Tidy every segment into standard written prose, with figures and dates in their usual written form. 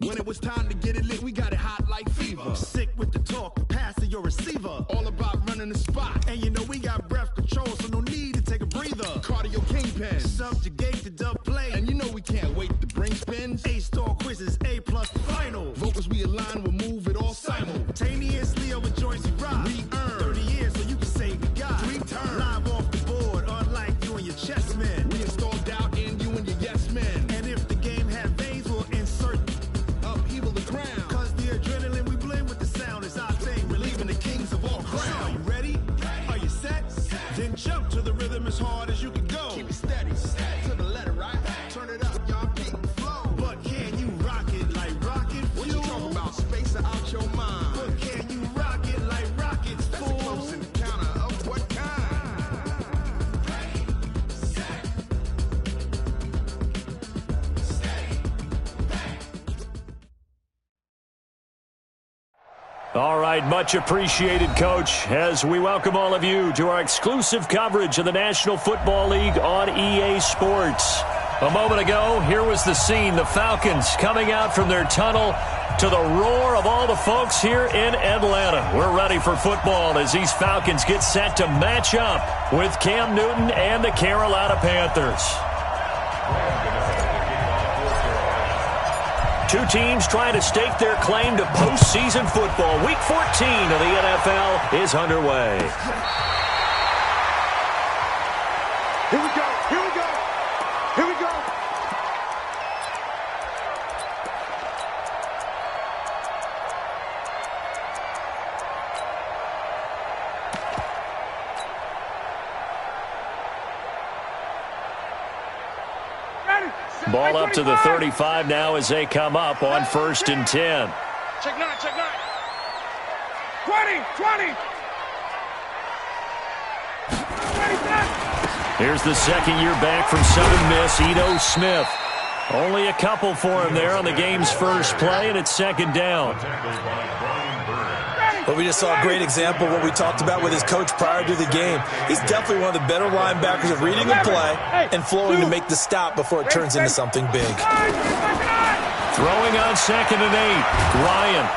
When it was time to get it lit, we got it hot like fever. Sick with the talk, passing your receiver. All about running the spot. And you know we got breath control, so no need to take a breather. Cardio kingpin, subjugate the dub play. And you know we can't wait to bring spins. A-star quizzes, A+ final. Vocals we align, we'll move it all simultaneously over joints we ride. We earn 30 years, so you can say we got 3 turns. Live off the board, unlike you and your chess men. We install doubt in you and your yes men. And if the game had veins, we'll insert upheaval the ground. Cause the adrenaline we blend with the sound is our thing. Relieving the kings of all crowns. Are you ready? Are you set? Then jump to the rhythm as hard as you can go. Keep it steady, to the letter, right? Turn it up, y'all, keep the flow. But can you rock it like rocket fuel? What you talking about? Space out your mind. But can you rock it like rockets, fool? That's a close encounter of what kind? Ready, set, steady, All right, much appreciated, Coach, as we welcome all of you to our exclusive coverage of the National Football League on EA Sports. A moment ago, here was the scene, the Falcons coming out from their tunnel to the roar of all the folks here in Atlanta. We're ready for football as these Falcons get set to match up with Cam Newton and the Carolina Panthers. Two teams trying to stake their claim to postseason football. Week 14 of the NFL is underway. Here we go, here we go, here we go. Ball up to the 35 now as they come up on 1st and 10. Check 9, check 9. 20, 20. Here's the second year back from Southern Miss, Ito Smith. Only a couple for him there on the game's first play, and it's 2nd down. But we just saw a great example of what we talked about with his coach prior to the game. He's definitely one of the better linebackers at reading the play and flowing to make the stop before it turns into something big. Throwing on 2nd and 8. Ryan.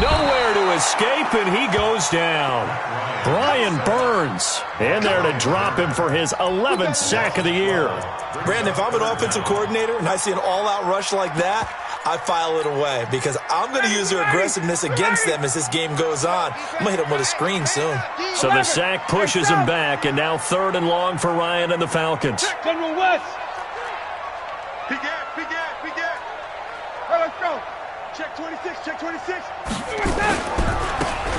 Nowhere to escape, and he goes down. Brian Burns in there to drop him for his 11th sack of the year. Brandon, if I'm an offensive coordinator and I see an all-out rush like that, I file it away because I'm going to use their aggressiveness against them as this game goes on. I'm going to hit them with a screen soon. So the sack pushes him back, and now 3rd and long for Ryan and the Falcons. General West. Big gap, big gap, big gap. All right, let's go. Check 26, check 26.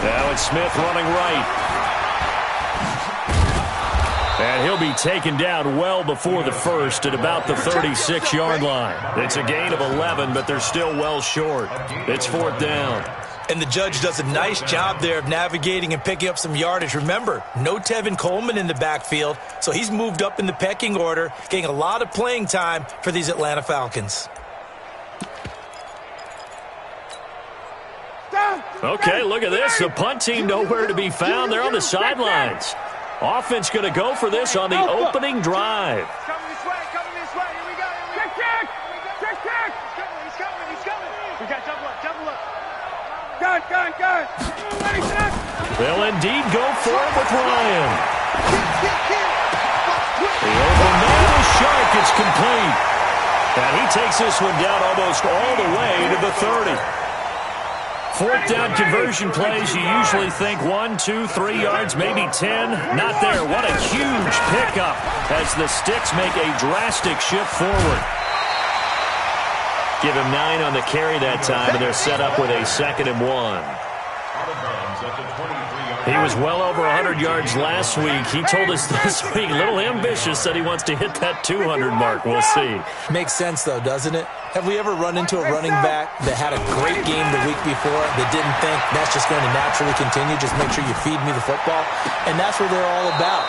Now it's Smith running right. And he'll be taken down well before the first at about the 36-yard line. It's a gain of 11, but they're still well short. It's 4th down. And the judge does a nice job there of navigating and picking up some yardage. Remember, no Tevin Coleman in the backfield, so he's moved up in the pecking order, getting a lot of playing time for these Atlanta Falcons. Okay, look at this. The punt team nowhere to be found. They're on the sidelines. Offense going to go for this on the opening drive. Coming this way, here we go. Check. He's coming. We got double up. Gun. They'll indeed go for it with Ryan. The open man is sharp. It's complete. And he takes this one down almost all the way to the 30. 4th down conversion plays, you usually think 1, 2, 3 yards, maybe 10. Not there. What a huge pickup as the Sticks make a drastic shift forward. Give him 9 on the carry that time, and they're set up with a 2nd and 1. He was well over 100 yards last week. He told us this week, a little ambitious, that he wants to hit that 200 mark. We'll see. Makes sense, though, doesn't it? Have we ever run into a running back that had a great game the week before that didn't think that's just going to naturally continue? Just make sure you feed me the football. And that's what they're all about.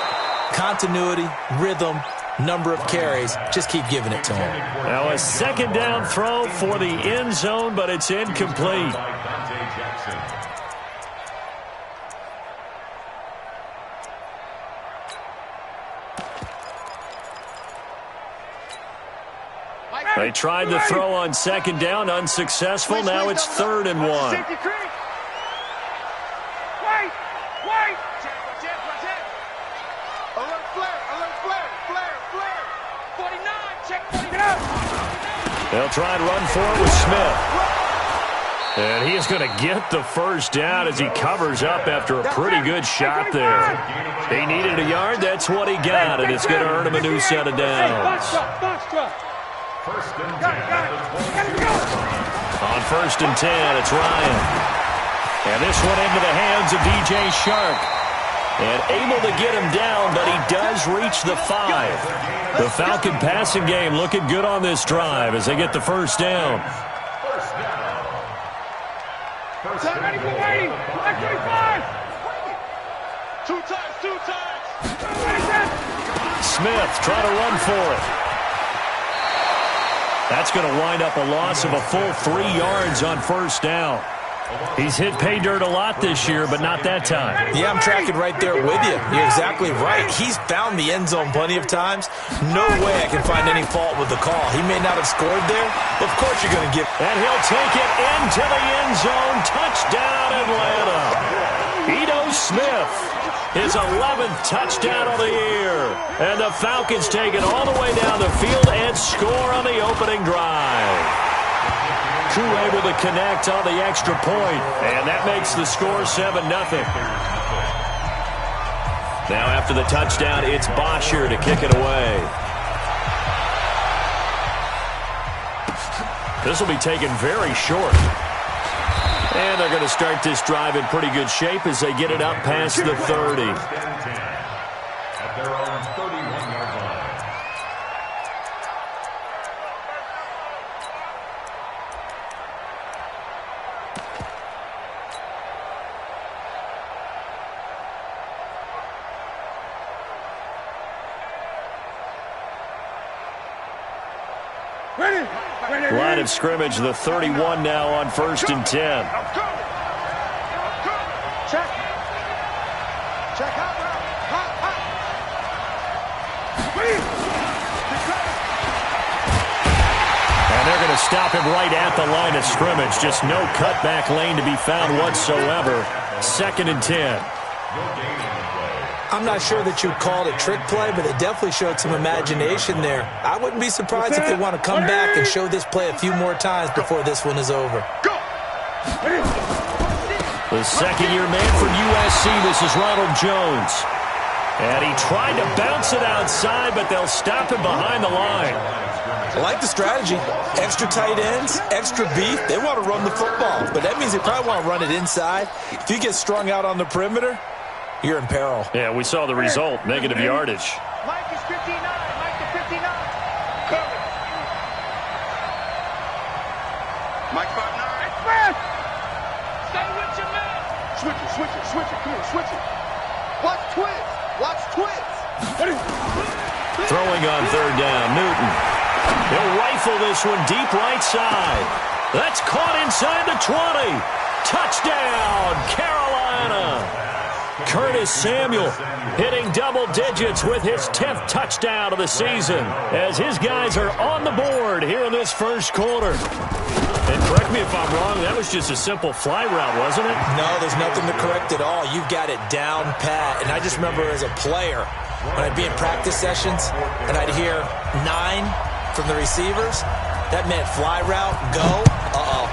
Continuity, rhythm, number of carries. Just keep giving it to him. Now a 2nd down throw for the end zone, but it's incomplete. They tried the throw on second down, unsuccessful. Now it's 3rd and 1. Wait. Alert flare. 49, check 49. They'll try and run for it with Smith. And he is going to get the first down as he covers up after a pretty good shot there. He needed a yard. That's what he got, and it's going to earn him a new set of downs. First and 10. On 1st and 10, it's Ryan. And this one into the hands of DJ Shark. And able to get him down, but he does reach the 5. The Falcon passing game looking good on this drive as they get the first down. Ready for waiting. 25. Two times. Smith trying to run for it. That's going to wind up a loss of a full 3 yards on first down. He's hit pay dirt a lot this year, but not that time. Yeah, I'm tracking right there with you. You're exactly right. He's found the end zone plenty of times. No way I can find any fault with the call. He may not have scored there, but of course you're going to give. And he'll take it into the end zone. Touchdown, Atlanta. Ito Smith, his 11th touchdown of the year. And the Falcons take it all the way down the field and score on the opening drive. Crew able to connect on the extra point, and that makes the score 7-0. Now after the touchdown, it's Bosher to kick it away. This will be taken very short. And they're going to start this drive in pretty good shape as they get it up past the 30. At their own 31-yard line. Line of scrimmage, the 31 now on 1st and 10. Check out. And they're going to stop him right at the line of scrimmage. Just no cutback lane to be found whatsoever. 2nd and 10. I'm not sure that you'd call it a trick play, but it definitely showed some imagination there. I wouldn't be surprised if they want to come back and show this play a few more times before this one is over. The second-year man from USC, this is Ronald Jones. And he tried to bounce it outside, but they'll stop him behind the line. I like the strategy. Extra tight ends, extra beef. They want to run the football, but that means they probably want to run it inside. If you get strung out on the perimeter, you're in peril. Yeah, we saw the result, negative yardage. Mike is 59. Mike to 59. Cover. Mike 5'9". Express. Stay with your man. Switch it. Come on, switch it. Watch twins. Throwing on 3rd down, Newton. He'll rifle this one deep right side. That's caught inside the 20. Touchdown, Carolina. Curtis Samuel hitting double digits with his 10th touchdown of the season as his guys are on the board here in this first quarter. And correct me if I'm wrong, that was just a simple fly route, wasn't it? No, there's nothing to correct at all. You've got it down pat. And I just remember as a player, when I'd be in practice sessions and I'd hear 9 from the receivers, that meant fly route, go.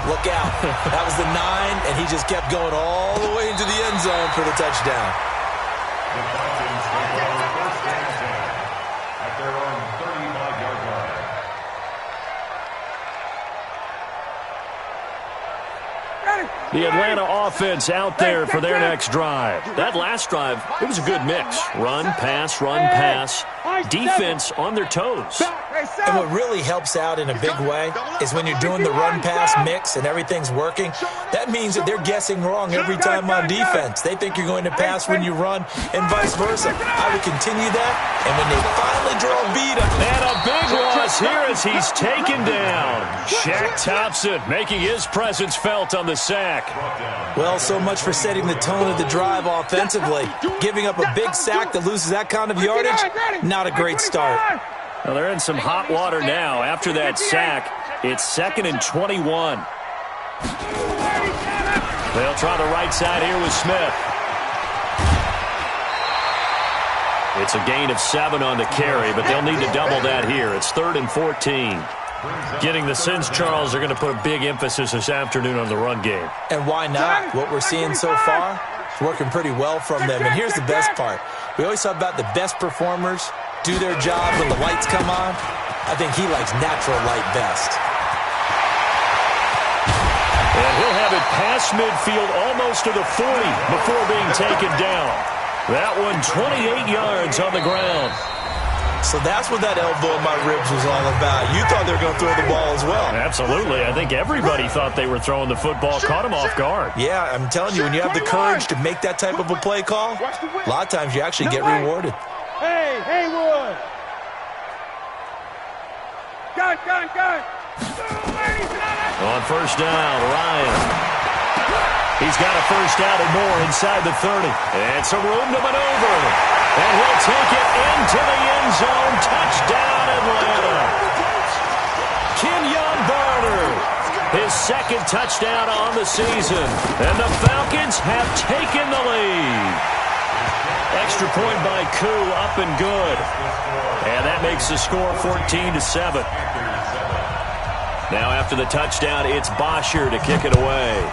Look out. That was the 9, and he just kept going all the way into the end zone for the touchdown. The Falcons take first and 10 at their own 35-yard line. The Atlanta offense out there for their next drive. That last drive, it was a good mix. Run, pass, defense on their toes. And what really helps out in a big way is when you're doing the run-pass mix and everything's working, that means that they're guessing wrong every time on defense. They think you're going to pass when you run and vice versa. I would continue that, and when they finally draw a beat up. And a big loss here as he's taken down. Shaq Thompson making his presence felt on the sack. Well, so much for setting the tone of the drive offensively. Giving up a big sack that loses that kind of yardage, not a great start. Well, they're in some hot water now. After that sack, it's 2nd and 21. They'll try the right side here with Smith. It's a gain of 7 on the carry, but they'll need to double that here. It's 3rd and 14. Getting the sense, Charles, they're going to put a big emphasis this afternoon on the run game. And why not? What we're seeing so far is working pretty well from them. And here's the best part. We always talk about the best performers do their job when the lights come on. I think he likes natural light best. And he'll have it past midfield almost to the 40 before being taken down. That one 28 yards on the ground. So that's what that elbow in my ribs was all about. You thought they were going to throw the ball as well. Absolutely. I think everybody thought they were throwing the football, caught him off guard. Yeah, I'm telling you, when you have the courage to make that type of a play call, a lot of times you actually get rewarded. Hey, Haywood! Gun! On first down, Ryan. He's got a first down and more inside the 30. And some room to maneuver. And he'll take it into the end zone. Touchdown, Atlanta. Kenyon Barner, his 2nd touchdown on the season. And the Falcons have taken the lead. Extra point by Koo, up and good. And that makes the score 14-7. Now after the touchdown, it's Bosher to kick it away.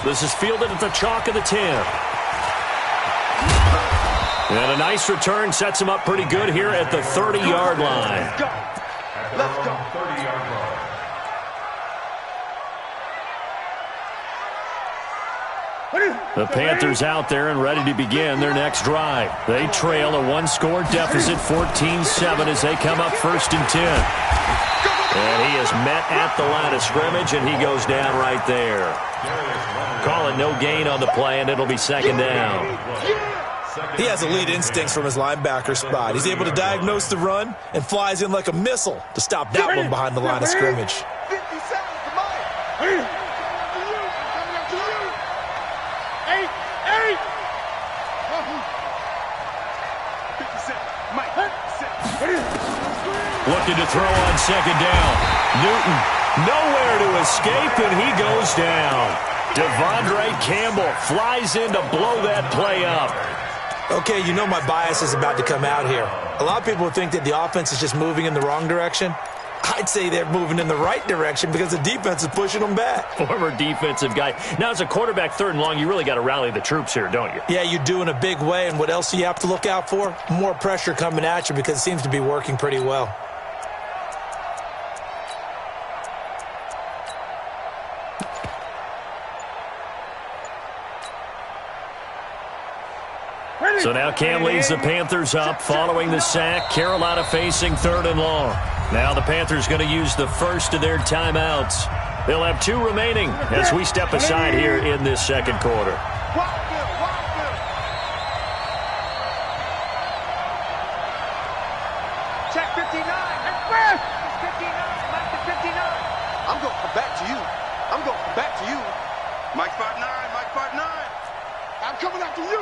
This is fielded at the chalk of the 10. And a nice return sets him up pretty good here at the 30-yard line. Let's go. 30-yard line. The Panthers out there and ready to begin their next drive. They trail a 1-score deficit, 14-7, as they come up 1st and 10. And he is met at the line of scrimmage, and he goes down right there. Call it no gain on the play, and it'll be 2nd down. He has elite instincts from his linebacker spot. He's able to diagnose the run and flies in like a missile to stop that one behind the line of scrimmage. 50 seconds to Mike. Looking to throw on 2nd down. Newton, nowhere to escape, and he goes down. Devondre Campbell flies in to blow that play up. Okay, you know my bias is about to come out here. A lot of people think that the offense is just moving in the wrong direction. I'd say they're moving in the right direction because the defense is pushing them back. Former defensive guy. Now, as a quarterback 3rd and long, you really got to rally the troops here, don't you? Yeah, you do in a big way, and what else do you have to look out for? More pressure coming at you because it seems to be working pretty well. So now Cam leads the Panthers up following the sack. Carolina facing 3rd and long. Now the Panthers going to use the first of their timeouts. They'll have 2 remaining as we step aside here in this 2nd quarter. Check 59. 59. Mike to 59. I'm going to come back to you. Mike 5'9". I'm coming after you.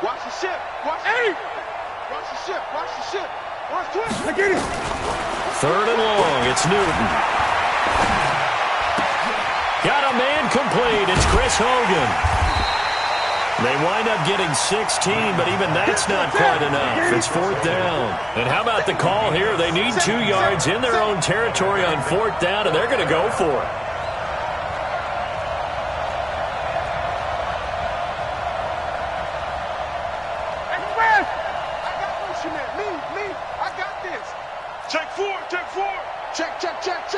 Watch the ship. Watch the ship. Watch twist. I get it. 3rd and long. It's Newton. Got a man complete. It's Chris Hogan. They wind up getting 16, but even that's not quite enough. It's 4th down. And how about the call here? They need 2 yards in their own territory on 4th down, and they're going to go for it. Check.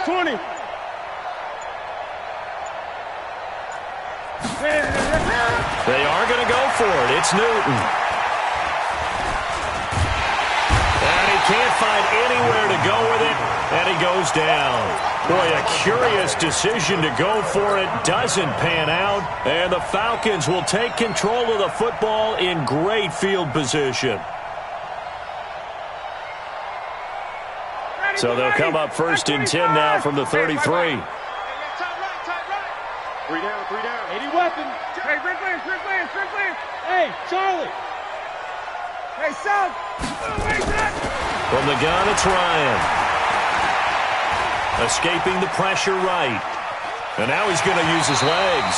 20. They are going to go for it. It's Newton. And he can't find anywhere to go with it, and he goes down. Boy, a curious decision to go for it. Doesn't pan out, and the Falcons will take control of the football in great field position. So they'll come up 1st and 10 now from the 33. 3 down. 80 weapons. Hey, Rick Lance. Hey, Charlie. Hey, son! From the gun, it's Ryan. Escaping the pressure right. And now he's going to use his legs.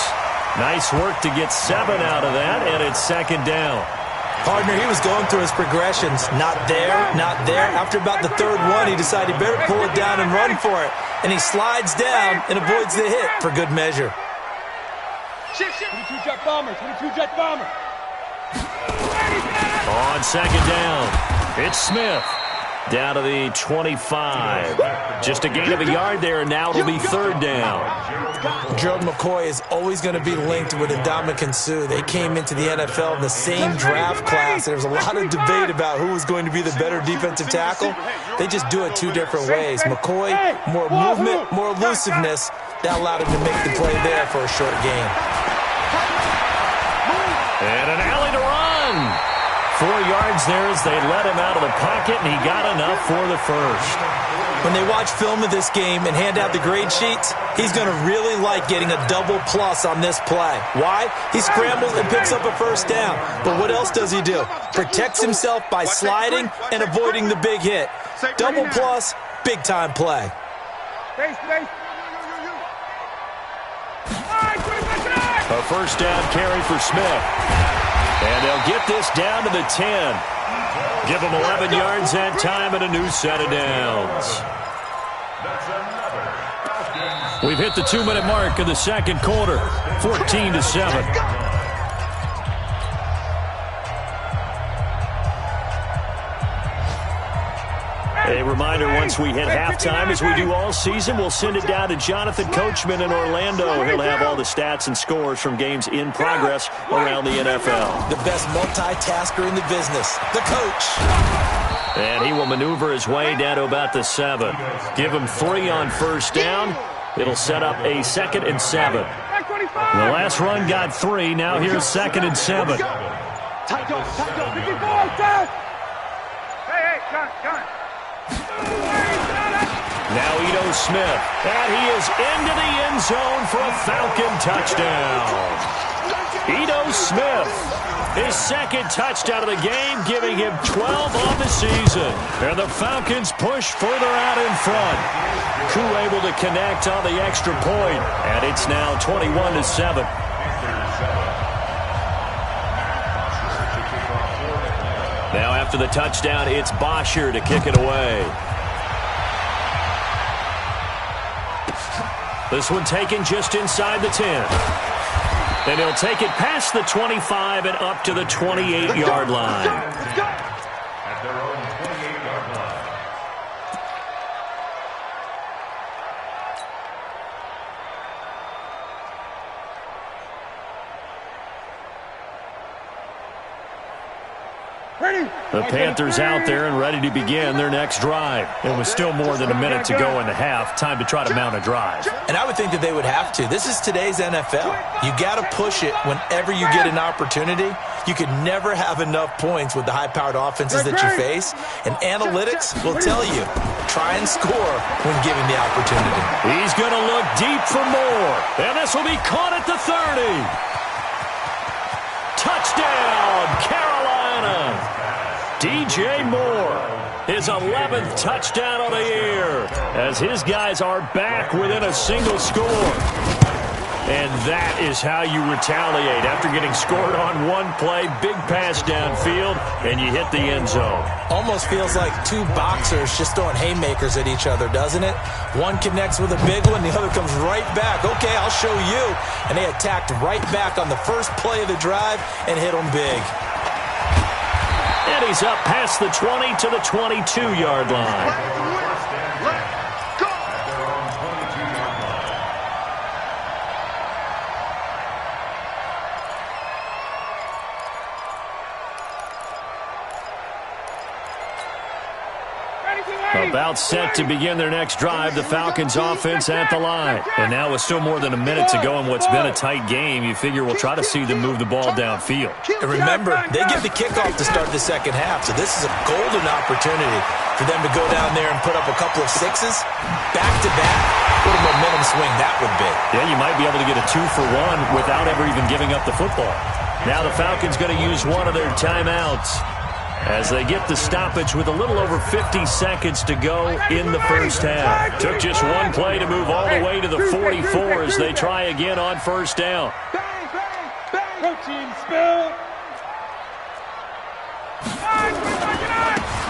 Nice work to get 7 out of that, and it's second down. Partner, he was going through his progressions. Not there, not there. After about the third one, he decided he better pull it down and run for it. And he slides down and avoids the hit for good measure. 22 jet bomber, 22 jet bomber. On second down, it's Smith. Down to the 25. Just a gain of a yard there, and now it'll be third down. Gerald McCoy is always going to be linked with Ndamukong Suh. They came into the NFL in the same draft class. There's a lot of debate about who was going to be the better defensive tackle. They just do it 2 different ways. McCoy, more movement, more elusiveness. That allowed him to make the play there for a short gain. And an alley to run. 4 yards there as they let him out of the pocket, and he got enough for the first. When they watch film of this game and hand out the grade sheets, he's going to really like getting a double plus on this play. Why? He scrambles and picks up a first down. But what else does he do? Protects himself by sliding and avoiding the big hit. Double plus, big-time play. A first down carry for Smith. And they'll get this down to the 10. Give them 11 yards that time and a new set of downs. We've hit the 2-minute mark of the second quarter. 14-7. A reminder, once we hit halftime, as we do all season, we'll send it down to Jonathan Coachman in Orlando. He'll have all the stats and scores from games in progress around the NFL. The best multitasker in the business, the coach. And he will maneuver his way down to about the 7. Give him 3 on first down. It'll set up a 2nd and 7. The last run got 3. Now here's 2nd and 7. Hey, gun. Now Ito Smith, and he is into the end zone for a Falcon touchdown. Ito Smith, his 2nd touchdown of the game, giving him 12 on the season. And the Falcons push further out in front. Koo able to connect on the extra point, and it's now 21-7. Now after the touchdown, it's Bosher to kick it away. This one taken just inside the 10. And he'll take it past the 25 and up to the 28-yard line. At their own 28-yard line. The Panthers out there and ready to begin their next drive. It was still more than a minute to go in the half. Time to try to mount a drive. And I would think that they would have to. This is today's NFL. You got to push it whenever you get an opportunity. You could never have enough points with the high-powered offenses that you face. And analytics will tell you, try and score when given the opportunity. He's going to look deep for more. And this will be caught at the 30. Touchdown, Carolina. DJ Moore, his 11th touchdown of the year, as his guys are back within a single score. And that is how you retaliate. After getting scored on one play, big pass downfield, and you hit the end zone. Almost feels like 2 boxers just throwing haymakers at each other, doesn't it? One connects with a big one, the other comes right back. Okay, I'll show you. And they attacked right back on the first play of the drive and hit them big. And he's up past the 20 to the 22-yard line. About set to begin their next drive, the Falcons offense at the line. And now with still more than a minute to go in what's been a tight game, you figure we'll try to see them move the ball downfield. And remember, they get the kickoff to start the second half, so this is a golden opportunity for them to go down there and put up a couple of 6s, back-to-back. What a momentum swing that would be. Yeah, you might be able to get a 2-for-1 without ever even giving up the football. Now the Falcons going to use one of their timeouts. as they get the stoppage with a little over 50 seconds to go in the first half. Took just one play to move all the way to the 44 as they try again on first down. Coaching spill.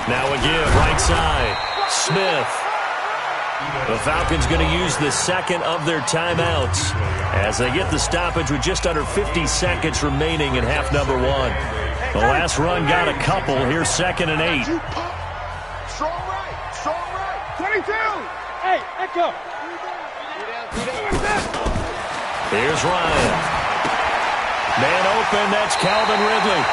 Now again, right side, Smith. The Falcons going to use the second of their timeouts as they get the stoppage with just under 50 seconds remaining in half number one. The last run got a couple. Here's 2nd and 8. Strong right. Strong right. 22. Hey, echo. Here's Ryan. Man open, that's Calvin Ridley.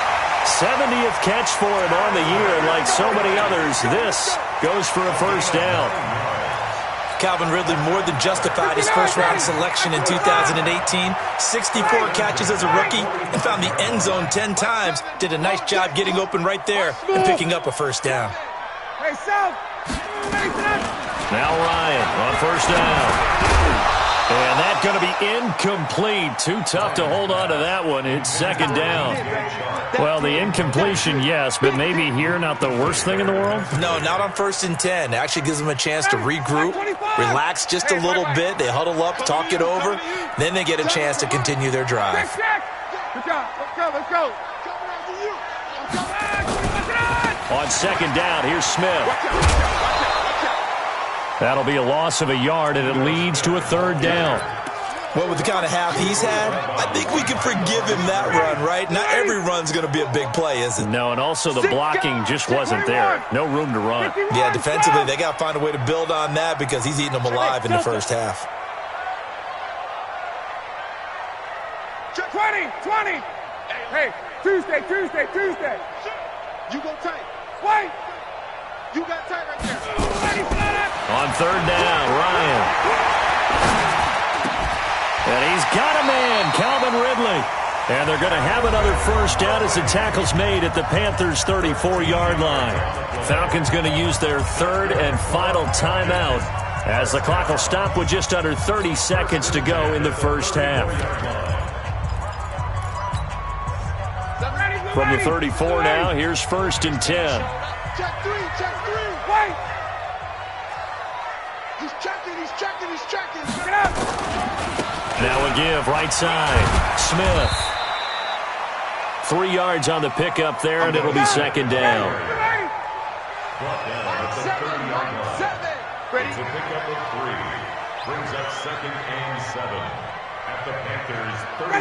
70th catch for him on the year, and like so many others, this goes for a first down. Calvin Ridley more than justified his first-round selection in 2018. 64 catches as a rookie and found the end zone 10 times. Did a nice job getting open right there and picking up a first down. Hey, South. Now Ryan on first down. And that's going to be incomplete. Too tough to hold on to that one. It's 2nd down. Well, the incompletion, yes, but maybe here not the worst thing in the world? No, not on 1st and 10. It actually gives them a chance to regroup, relax just a little bit. They huddle up, talk it over. Then they get a chance to continue their drive. Good job. Let's go. On 2nd down, here's Smith. That'll be a loss of a yard, and it leads to a 3rd down. Well, with the kind of half he's had, I think we can forgive him that run, right? Not every run's going to be a big play, is it? No, and also the blocking just wasn't there. No room to run. Yeah, defensively, they got to find a way to build on that because he's eating them alive in the first half. 20. Hey, Tuesday. You go tight. Wait. You got tight right there. On 3rd down, Ryan. And he's got a man, Calvin Ridley. And they're going to have another first down as the tackle's made at the Panthers' 34-yard line. Falcons going to use their 3rd and final timeout as the clock will stop with just under 30 seconds to go in the first half. From the 34 now, here's 1st and 10. Check three. Wait. He's checking. Get up. Now a give, right side, Smith. 3 yards on the pickup there, and it'll be 2nd down. Ready? It's a pickup of 3. Brings up 2nd and 7 at the Panthers' 30.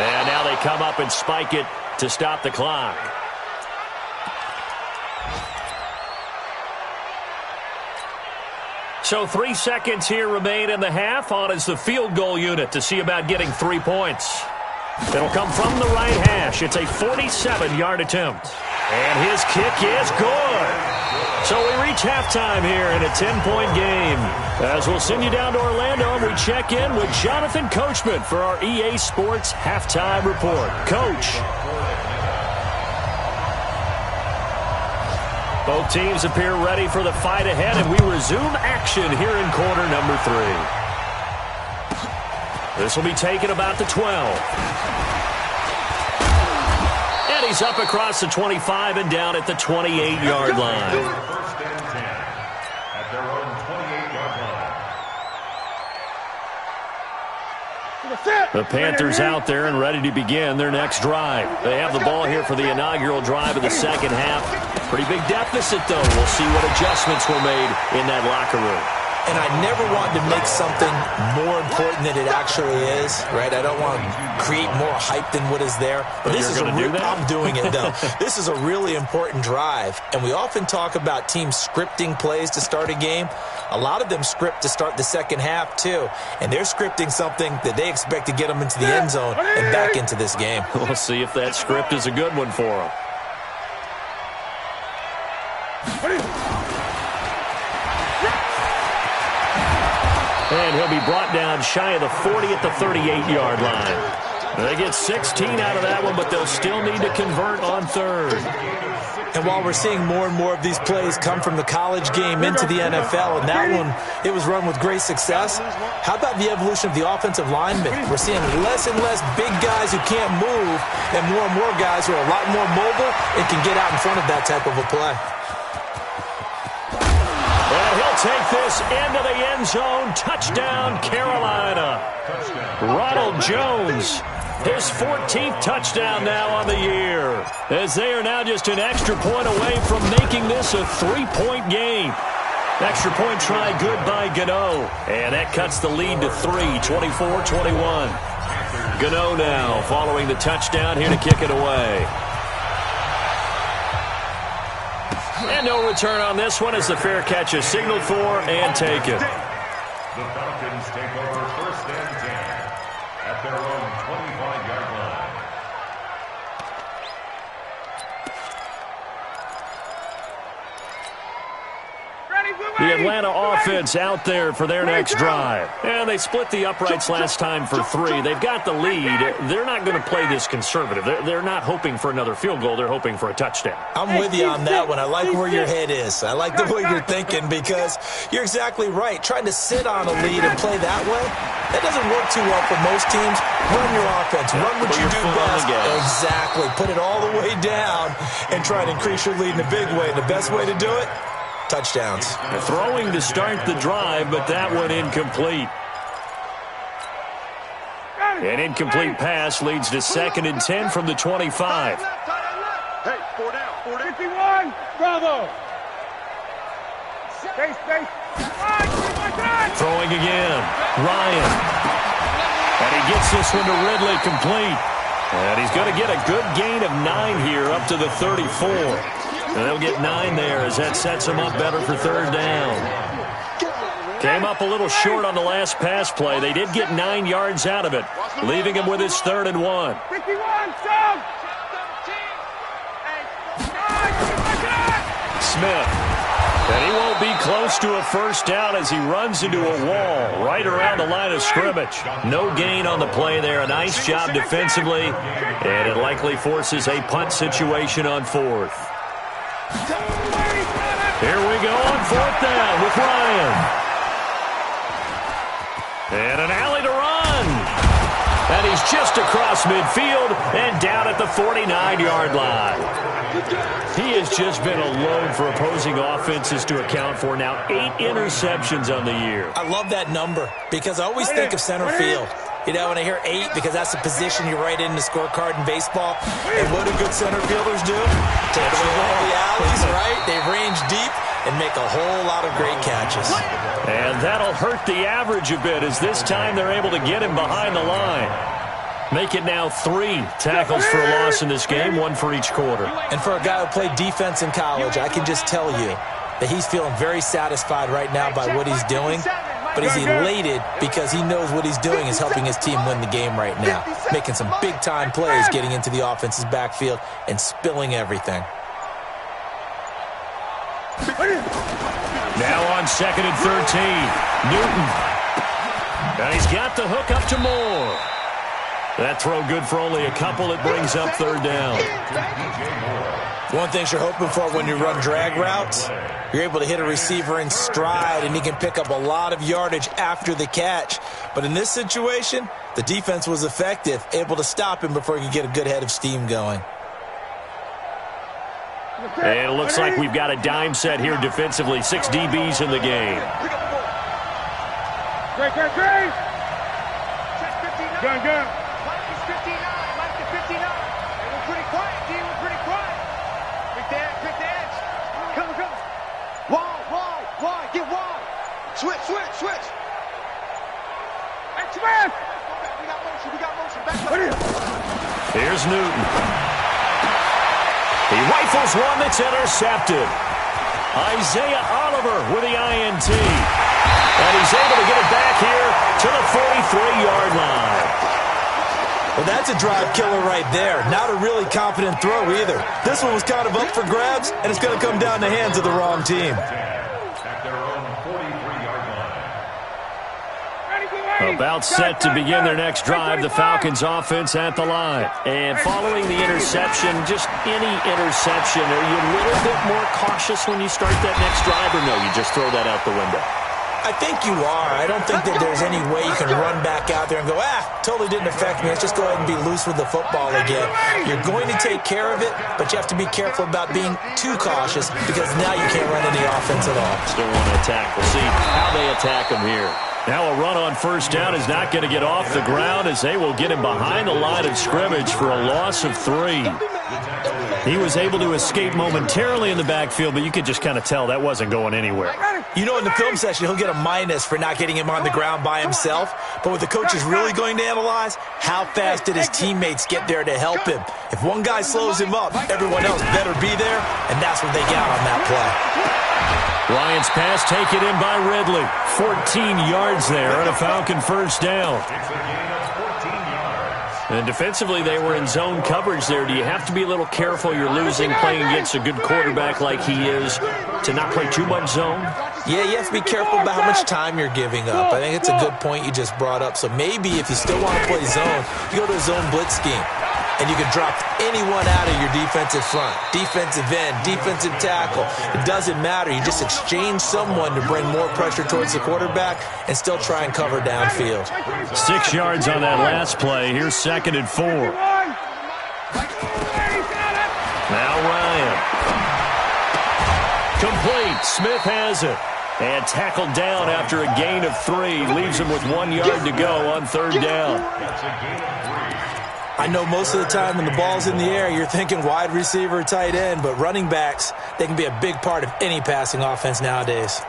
And now they come up and spike it to stop the clock. So 3 seconds here remain in the half. On is the field goal unit to see about getting 3 points. It'll come from the right hash. It's a 47-yard attempt. And his kick is good. So we reach halftime here in a 10-point game. As we'll send you down to Orlando, and we check in with Jonathan Coachman for our EA Sports Halftime Report. Coach. Both teams appear ready for the fight ahead, and we resume action here in quarter number 3. This will be taken about the 12. And he's up across the 25 and down at the 28-yard line. First and 10 at their own 28-yard line. The Panthers out there and ready to begin their next drive. They have the ball here for the inaugural drive of the second half. Pretty big deficit, though. We'll see what adjustments were made in that locker room. And I never want to make something more important than it actually is, right? I don't want to create more hype than what is there. But this is I'm doing it, though. This is a really important drive. And we often talk about teams scripting plays to start a game. A lot of them script to start the second half, too. And they're scripting something that they expect to get them into the end zone and back into this game. We'll see if that script is a good one for them. And he'll be brought down shy of the 40 at the 38-yard line. They get 16 out of that one, but they'll still need to convert on third. And while we're seeing more and more of these plays come from the college game into the NFL, and that one, it was run with great success, how about the evolution of the offensive linemen? We're seeing less and less big guys who can't move and more guys who are a lot more mobile and can get out in front of that type of a play. And he'll take this into the end zone. Touchdown, Carolina. Ronald Jones. His 14th touchdown now on the year, as they are now just an extra point away from making this a 3-point game. Extra point try good by Gano, and that cuts the lead to 3, 24-21. Gano now following the touchdown here to kick it away. And no return on this one as the fair catch is signaled for and taken. The Falcons take over first and 10 at their own 25-yard line. The Atlanta offense out there for their next drive. And they split the uprights last time for 3. They've got the lead. They're not going to play this conservative. They're not hoping for another field goal. They're hoping for a touchdown. I'm with you on that one. I like where your head is. I like the way you're thinking because you're exactly right. Trying to sit on a lead and play that way, that doesn't work too well for most teams. Run your offense. Run what you do best. Exactly. Put it all the way down and try to increase your lead in a big way. And the best way to do it? Touchdowns. Throwing to start the drive, but that one incomplete. An incomplete pass leads to 2nd and 10 from the 25. Hey, 4 down, 51, bravo. Space. Throwing again. Ryan. And he gets this one to Ridley complete. And he's going to get a good gain of 9 here up to the 34. And they'll get 9 there as that sets them up better for 3rd down. Came up a little short on the last pass play. They did get 9 yards out of it, leaving him with his 3rd and 1. 51, Sam. Smith. And he won't be close to a first down as he runs into a wall right around the line of scrimmage. No gain on the play there. A nice job defensively, and it likely forces a punt situation on 4th. Here we go on 4th down with Ryan. And an alley to run. And he's just across midfield and down at the 49-yard line. He has just been a load for opposing offenses to account for now. 8 interceptions on the year. I love that number because I always think of center field. You know, when I hear 8, because that's the position you write in the scorecard in baseball. And what do good center fielders do? Take away all the alleys, right? They range deep and make a whole lot of great catches. And that'll hurt the average a bit as this time they're able to get him behind the line. Make it now 3 tackles for a loss in this game, 1 for each quarter. And for a guy who played defense in college, I can just tell you that he's feeling very satisfied right now by what he's doing. But he's elated because he knows what he's doing is helping his team win the game right now. Making some big-time plays, getting into the offense's backfield, and spilling everything. Now on 2nd and 13, Newton. And he's got the hook up to Moore. That throw good for only a couple. It brings up 3rd down. One thing you're hoping for when you run drag routes, you're able to hit a receiver in stride, and he can pick up a lot of yardage after the catch. But in this situation, the defense was effective, able to stop him before he could get a good head of steam going. And it looks like we've got a dime set here defensively. 6 DBs in the game. Great. Gun. Mike is 59. Mike is 59. Hey, we're pretty quiet, D. We're pretty quiet. Quick the edge. Come. Wide. Get wide. Switch. X-Man. We got motion. Back up. Here's Newton. He rifles one that's intercepted. Isaiah Oliver with the INT. And he's able to get it back here to the 43-yard line. Well, that's a drive killer right there. Not a really confident throw either. This one was kind of up for grabs, and it's going to come down the hands of the wrong team. A About set to begin their next drive, the Falcons offense at the line. And following the interception, just any interception, are you a little bit more cautious when you start that next drive, or no, you just throw that out the window? I think you are. I don't think that there's any way you can run back out there and go, totally didn't affect me. Let's just go ahead and be loose with the football again. You're going to take care of it, but you have to be careful about being too cautious because now you can't run any offense at all. Still want to attack. We'll see how they attack them here. Now a run on first down is not going to get off the ground as they will get him behind the line of scrimmage for a loss of 3. He was able to escape momentarily in the backfield, but you could just kind of tell that wasn't going anywhere. You know, in the film session, he'll get a minus for not getting him on the ground by himself. But what the coach is really going to analyze, how fast did his teammates get there to help him? If one guy slows him up, everyone else better be there, and that's what they got on that play. Ryan's pass taken in by Ridley. 14 yards there and a Falcon first down. And defensively, they were in zone coverage there. Do you have to be a little careful? You're losing playing against a good quarterback like he is to not play too much zone? Yeah, you have to be careful about how much time you're giving up. I think it's a good point you just brought up. So maybe if you still want to play zone, you go to a zone blitz scheme. And you can drop anyone out of your defensive front, defensive end, defensive tackle. It doesn't matter. You just exchange someone to bring more pressure towards the quarterback and still try and cover downfield. 6 yards on that last play. Here's 2nd and 4. Now Ryan. Complete. Smith has it. And tackled down after a gain of 3. Leaves him with 1 yard to go on 3rd down. I know most of the time when the ball's in the air, you're thinking wide receiver, tight end, but running backs, they can be a big part of any passing offense nowadays.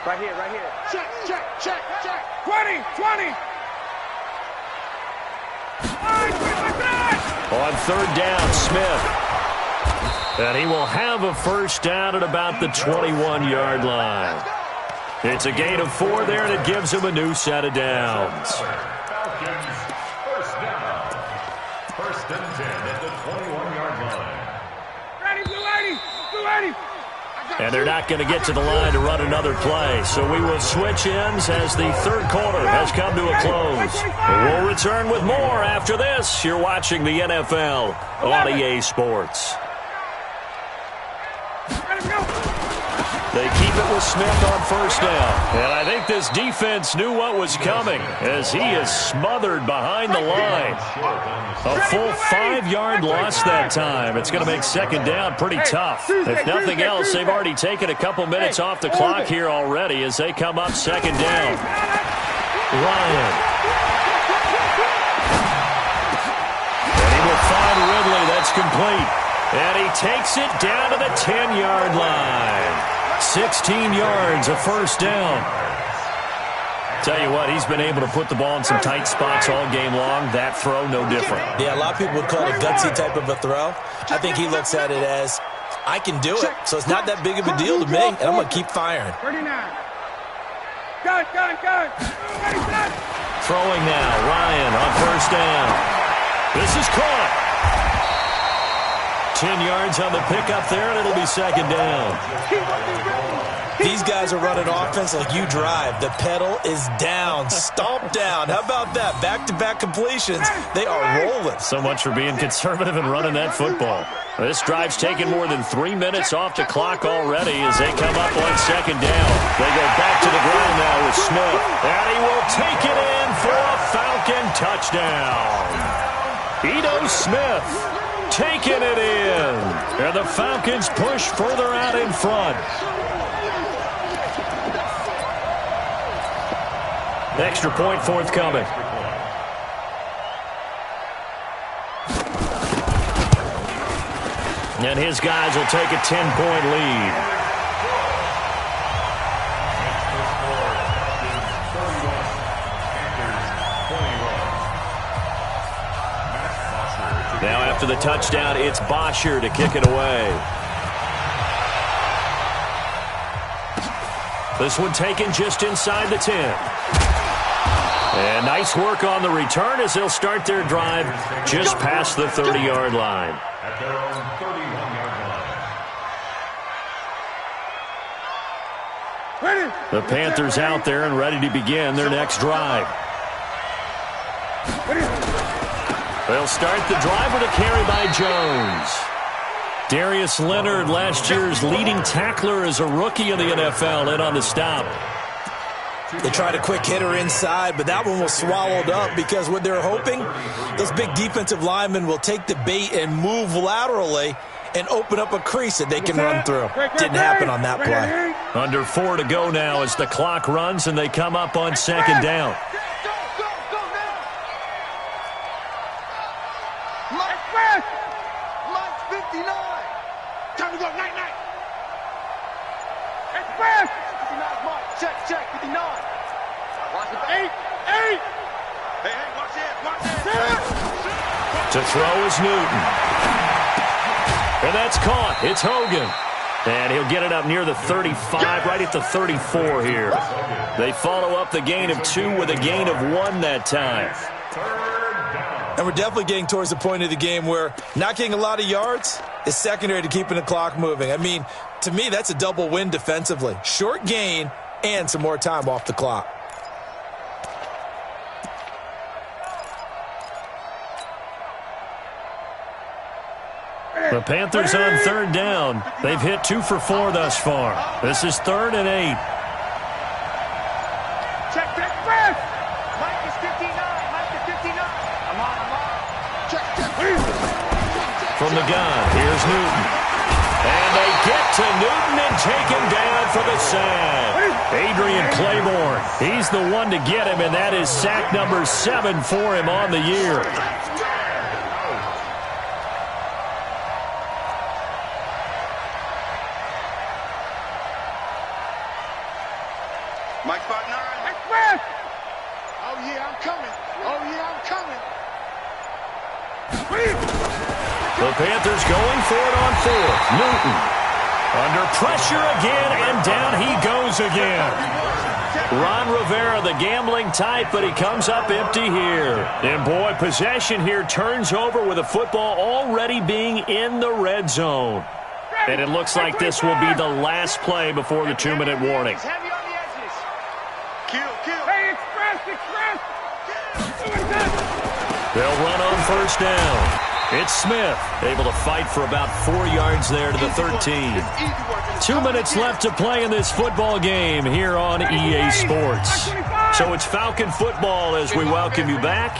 Right here, right here. Check, check, check, check. 20, 20. On 3rd down, Smith. And he will have a first down at about the 21-yard line. It's a gain of 4 there, and it gives him a new set of downs. Falcons, first down. 1st and 10 at the 21-yard line. Ready, blue 80, blue 80. And they're not going to get to the line to run another play. So we will switch ends as the 3rd quarter has come to a close. We'll return with more after this. You're watching the NFL on EA Sports. They keep it with Smith on first down. And I think this defense knew what was coming as he is smothered behind the line. A full 5-yard loss that time. It's going to make 2nd down pretty tough. If nothing else, they've already taken a couple minutes off the clock here already as they come up 2nd down. Ryan. And he will find Ridley. That's complete. And he takes it down to the 10-yard line. 16 yards, a first down. Tell you what, he's been able to put the ball in some tight spots all game long. That throw, no different. Yeah, a lot of people would call it a gutsy type of a throw. I think he looks at it as, I can do it, so it's not that big of a deal to me, and I'm going to keep firing. 39. Gun. Ready, set. Throwing now, Ryan on first down. This is caught. 10 yards on the pickup there, and it'll be 2nd down. These guys are running offense like you drive. The pedal is down, stomp down. How about that? Back-to-back completions. They are rolling. So much for being conservative and running that football. This drive's taken more than 3 minutes off the clock already as they come up on 2nd down. They go back to the ground now with Smith. And he will take it in for a Falcon touchdown. Ito Smith taking it in. And the Falcons push further out in front. Extra point forthcoming. And his guys will take a 10-point lead. Now after the touchdown, it's Bosher to kick it away. This one taken just inside the 10. And nice work on the return as they'll start their drive just past the 30-yard line. At their own 31-yard line. The Panthers out there and ready to begin their next drive. They'll start the drive with a carry by Jones. Darius Leonard, last year's leading tackler as a rookie in the NFL, in on the stop. They tried a quick hitter inside, but that one was swallowed up because what they're hoping, those big defensive linemen will take the bait and move laterally and open up a crease that they can run through. Didn't happen on that play. Under 4 to go now as the clock runs and they come up on second down. Mike 59. Time to go, night. Express. 59's Mike. Check, 59. Watch the back. 8. Hey, watch it. To throw is Newton. And that's caught. It's Hogan. And he'll get it up near the 35, right at the 34 here. They follow up the gain of 2 with a gain of 1 that time. And we're definitely getting towards the point of the game where not getting a lot of yards is secondary to keeping the clock moving. I mean, to me, that's a double win defensively. Short gain and some more time off the clock. The Panthers on third down. They've hit 2 for 4 thus far. This is 3rd and 8. Check. Mike is 59. I'm on. Check. From the gun, here's Newton. And they get to Newton and take him down for the sack. Adrian Claiborne, he's the one to get him, and that is sack number 7 for him on the year. Mike 59. Express. Oh, yeah, I'm coming. The Panthers going for it on 4th. Newton under pressure again, and down he goes again. Ron Rivera, the gambling type, but he comes up empty here. And boy, possession here turns over with a football already being in the red zone. And it looks like this will be the last play before the 2-minute warning. Heavy on the edges. Kill. Hey, express. They'll run on first down. It's Smith, able to fight for about 4 yards there to the 13. 2 minutes left to play in this football game here on EA Sports. So it's Falcon football as we welcome you back.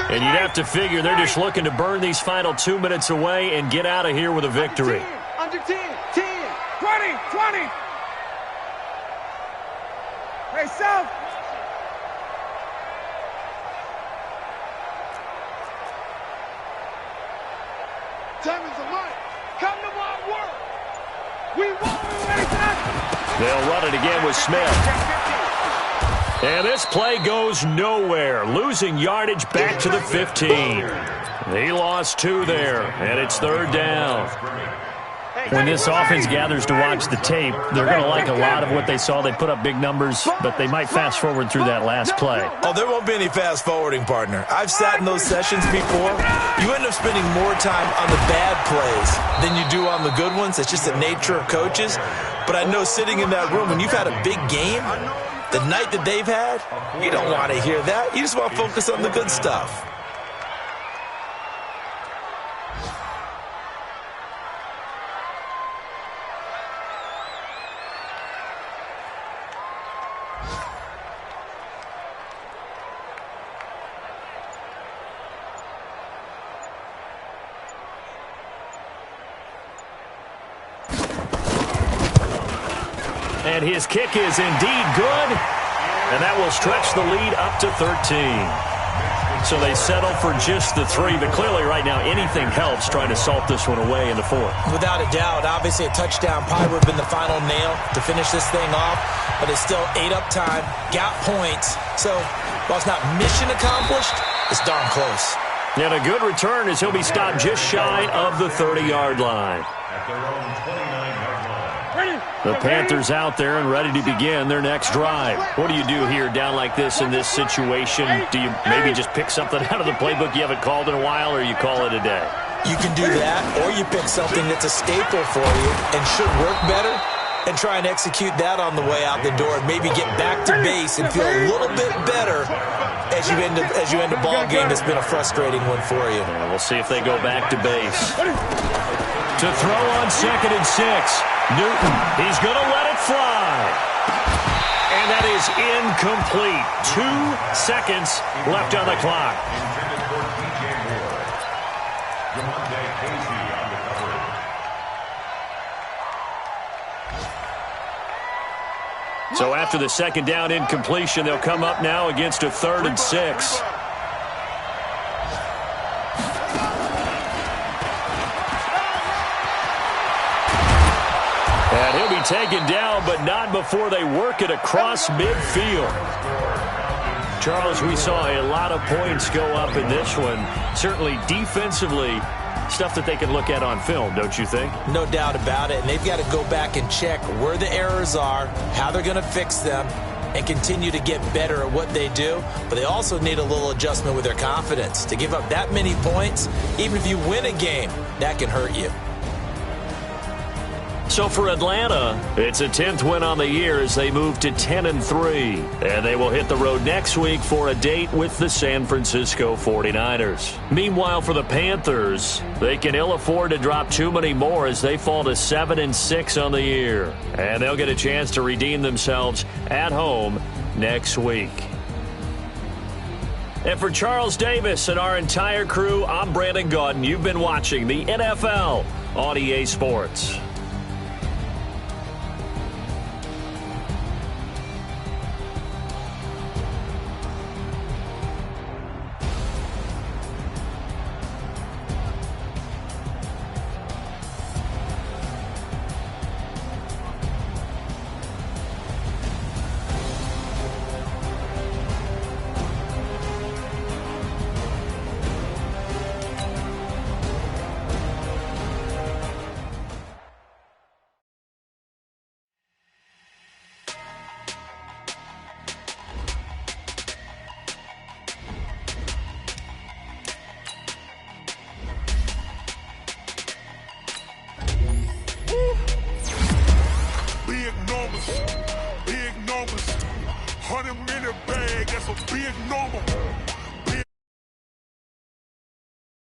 And you'd have to figure they're just looking to burn these final 2 minutes away and get out of here with a victory. Under 10. 20. Hey, South. Diamonds of light. Come to my work. We want They'll run it again with Smith. And this play goes nowhere. Losing yardage back to the 15. He lost 2 there, and it's 3rd down. When this offense gathers to watch the tape, they're going to like a lot of what they saw. They put up big numbers, but they might fast forward through that last play. Oh, there won't be any fast forwarding, partner. I've sat in those sessions before. You end up spending more time on the bad plays than you do on the good ones. It's just the nature of coaches. But I know sitting in that room, when you've had a big game, the night that they've had, you don't want to hear that. You just want to focus on the good stuff. And his kick is indeed good, and that will stretch the lead up to 13. So they settle for just the 3, but clearly right now anything helps trying to salt this one away in the 4th. Without a doubt, obviously a touchdown probably would have been the final nail to finish this thing off, but it's still 8 up time, got points. So while it's not mission accomplished, it's darn close. And a good return as he'll be stopped just shy of the 30-yard line. At their own 29-yard line. Ready. The Panthers out there and ready to begin their next drive. What do you do here down like this in this situation? Do you maybe just pick something out of the playbook you haven't called in a while, or you call it a day? You can do that, or you pick something that's a staple for you and should work better and try and execute that on the way out the door and maybe get back to base and feel a little bit better as you end a ball game that's been a frustrating one for you. Yeah, we'll see if they go back to base. To throw on 2nd and 6. Newton, he's going to let it fly. And that is incomplete. 2 seconds left on the clock. So after the 2nd down incompletion, they'll come up now against a 3rd and 6. And he'll be taken down, but not before they work it across midfield. Charles, we saw a lot of points go up in this one. Certainly defensively, stuff that they can look at on film, don't you think? No doubt about it. And they've got to go back and check where the errors are, how they're going to fix them, and continue to get better at what they do. But they also need a little adjustment with their confidence. To give up that many points, even if you win a game, that can hurt you. So for Atlanta, it's a 10th win on the year as they move to 10-3. And they will hit the road next week for a date with the San Francisco 49ers. Meanwhile, for the Panthers, they can ill afford to drop too many more as they fall to 7-6 on the year. And they'll get a chance to redeem themselves at home next week. And for Charles Davis and our entire crew, I'm Brandon Gaudin. You've been watching the NFL on EA Sports. Big numbers, 100-minute bag, that's a big number.